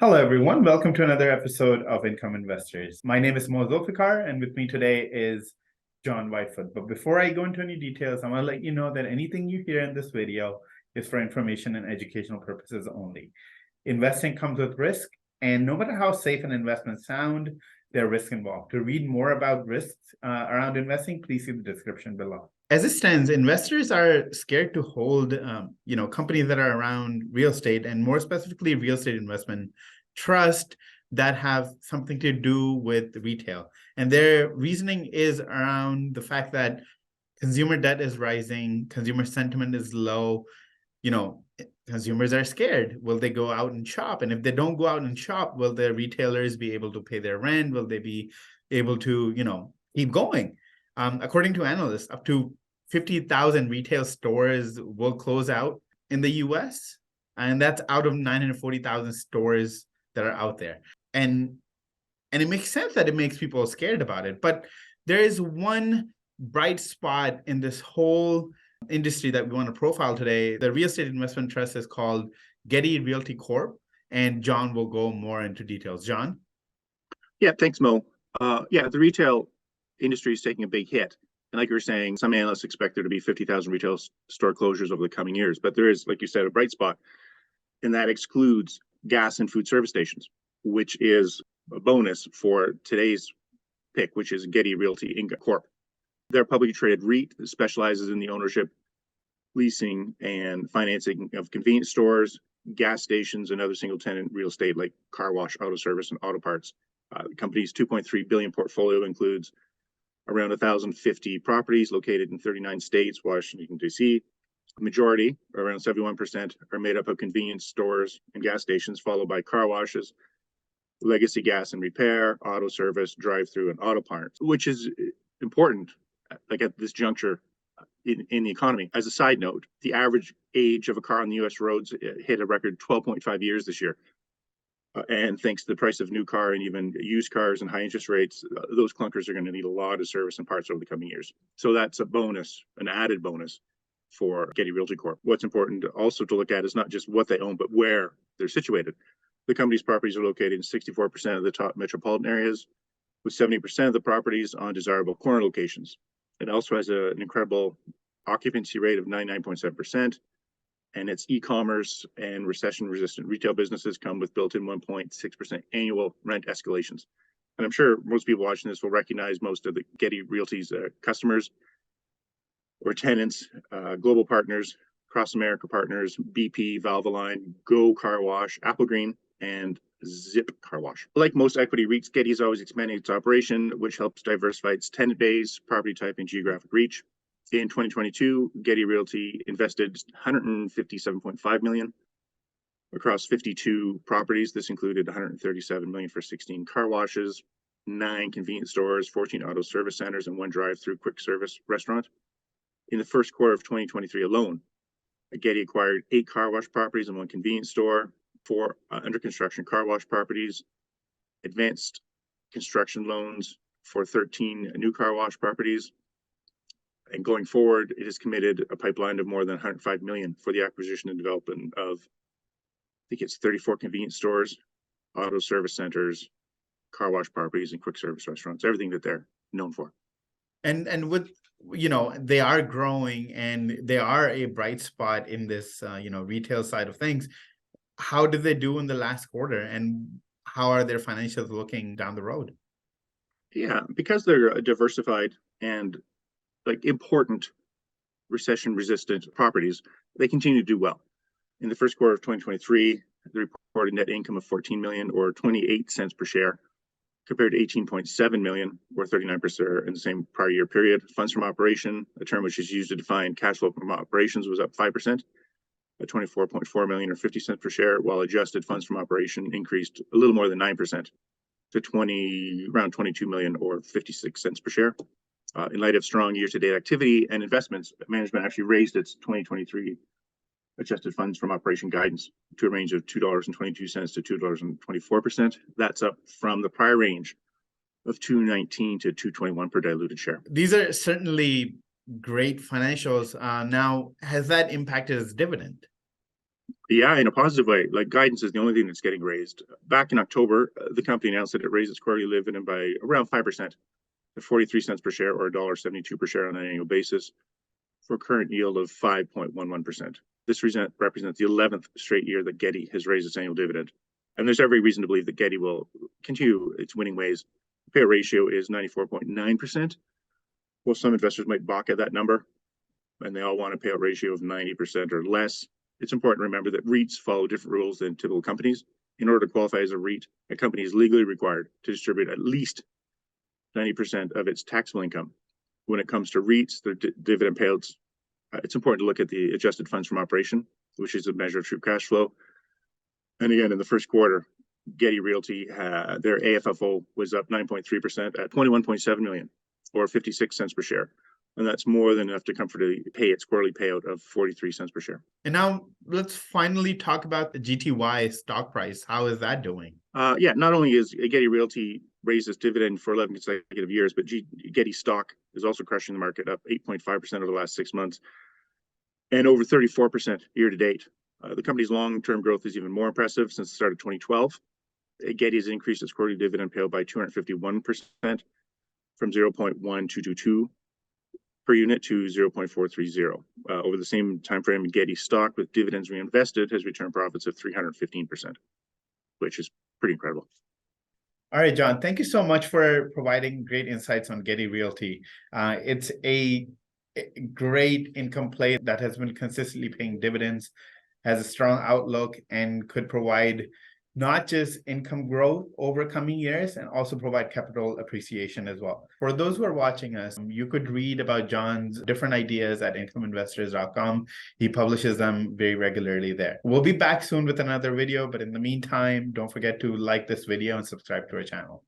Hello, everyone. Welcome to another episode of Income Investors. My name is Moe and with me today is John Whitefoot. But before I go into any details, I want to let you know that anything you hear in this video is for information and educational purposes only. Investing comes with risk, and no matter how safe an investment sounds, there are risks involved. To read more about risks around investing, please see the description below. As it stands, investors are scared to hold, companies that are around real estate, and more specifically, real estate investment trust that have something to do with retail. And their reasoning is around the fact that consumer debt is rising, consumer sentiment is low. Consumers are scared. Will they go out and shop? And if they don't go out and shop, will the retailers be able to pay their rent? Will they be able to, keep going? According to analysts, up to 50,000 retail stores will close out in the US, and that's out of 940,000 stores that are out there. And it makes sense that it makes people scared about it. But there is one bright spot in this whole industry that we want to profile today. The real estate investment trust is called Getty Realty Corp, and John will go more into details. John? Yeah, thanks, Mo. The retail industry is taking a big hit. And like you were saying, some analysts expect there to be 50,000 retail store closures over the coming years. But there is, like you said, a bright spot, and that excludes gas and food service stations, which is a bonus for today's pick, which is Getty Realty Corp. They're a publicly traded REIT that specializes in the ownership, leasing, and financing of convenience stores, gas stations, and other single-tenant real estate like car wash, auto service, and auto parts. The company's $2.3 billion portfolio includes around 1,050 properties located in 39 states, Washington, D.C. A majority, around 71%, are made up of convenience stores and gas stations, followed by car washes, legacy gas and repair, auto service, drive-through, and auto parts, which is important, like at this juncture in the economy. As a side note, the average age of a car on the U.S. roads hit a record 12.5 years this year. And thanks to the price of new car and even used cars and high interest rates, those clunkers are going to need a lot of service and parts over the coming years. So that's a bonus, an added bonus for Getty Realty Corp. What's important also to look at is not just what they own, but where they're situated. The company's properties are located in 64% of the top metropolitan areas, with 70% of the properties on desirable corner locations. It also has an incredible occupancy rate of 99.7%. And its e-commerce and recession-resistant retail businesses come with built-in 1.6% annual rent escalations. And I'm sure most people watching this will recognize most of the Getty Realty's customers or tenants, global partners, Cross America partners, BP, Valvoline, Go Car Wash, Applegreen, and Zip Car Wash. Like most equity REITs, Getty is always expanding its operation, which helps diversify its tenant base, property type, and geographic reach. In 2022, Getty Realty invested $157.5 million across 52 properties. This included $137 million for 16 car washes, 9 convenience stores, 14 auto service centers, and 1 drive-through quick service restaurant. In the first quarter of 2023 alone, Getty acquired 8 car wash properties and 1 convenience store, 4 under construction car wash properties, advanced construction loans for 13 new car wash properties. And going forward, it has committed a pipeline of more than $105 million for the acquisition and development of, I think it's 34 convenience stores, auto service centers, car wash properties, and quick service restaurants, everything that they're known for. And with, they are growing and they are a bright spot in this, retail side of things. How did they do in the last quarter, and how are their financials looking down the road? Yeah, because they're diversified and important recession-resistant properties, they continue to do well. In the first quarter of 2023, they reported net income of $14 million or 28 cents per share, compared to $18.7 million or 39% in the same prior year period. Funds from operation, a term which is used to define cash flow from operations, was up 5% at $24.4 million or 50 cents per share, while adjusted funds from operation increased a little more than 9% to around $22 million or 56 cents per share. In light of strong year-to-date activity and investments, management actually raised its 2023 adjusted funds from operation guidance to a range of $2.22 to $2.24. That's up from the prior range of $2.19 to $2.21 per diluted share. These are certainly great financials. Now, has that impacted its dividend? Yeah, in a positive way. Like guidance is the only thing that's getting raised. Back in October, the company announced that it raised its quarterly dividend by around 5% to 43 cents per share or $1.72 per share on an annual basis for a current yield of 5.11%. This represents the 11th straight year that Getty has raised its annual dividend. And there's every reason to believe that Getty will continue its winning ways. The payout ratio is 94.9%. Well, some investors might balk at that number, and they all want a payout ratio of 90% or less. It's important to remember that REITs follow different rules than typical companies. In order to qualify as a REIT, a company is legally required to distribute at least 90% of its taxable income. When it comes to REITs, their dividend payouts, it's important to look at the adjusted funds from operation, which is a measure of true cash flow. And again, in the first quarter, Getty Realty, their AFFO was up 9.3% at 21.7 million or 56 cents per share. And that's more than enough to comfortably pay its quarterly payout of 43 cents per share. And now let's finally talk about the GTY stock price. How is that doing? Yeah, not only is Getty Realty raised its dividend for 11 consecutive years, but Getty stock is also crushing the market, up 8.5% over the last 6 months and over 34% year to date. The company's long-term growth is even more impressive since the start of 2012. Getty has increased its quarterly dividend payout by 251% from 0.1222 per unit to 0.430. Over the same time frame, Getty stock with dividends reinvested has returned profits of 315%, which is pretty incredible. All right, John, thank you so much for providing great insights on Getty Realty. It's a great income play that has been consistently paying dividends, has a strong outlook, and could provide not just income growth over coming years and also provide capital appreciation as well. For those who are watching us, you could read about John's different ideas at incomeinvestors.com. He publishes them very regularly there. We'll be back soon with another video, but in the meantime, don't forget to like this video and subscribe to our channel.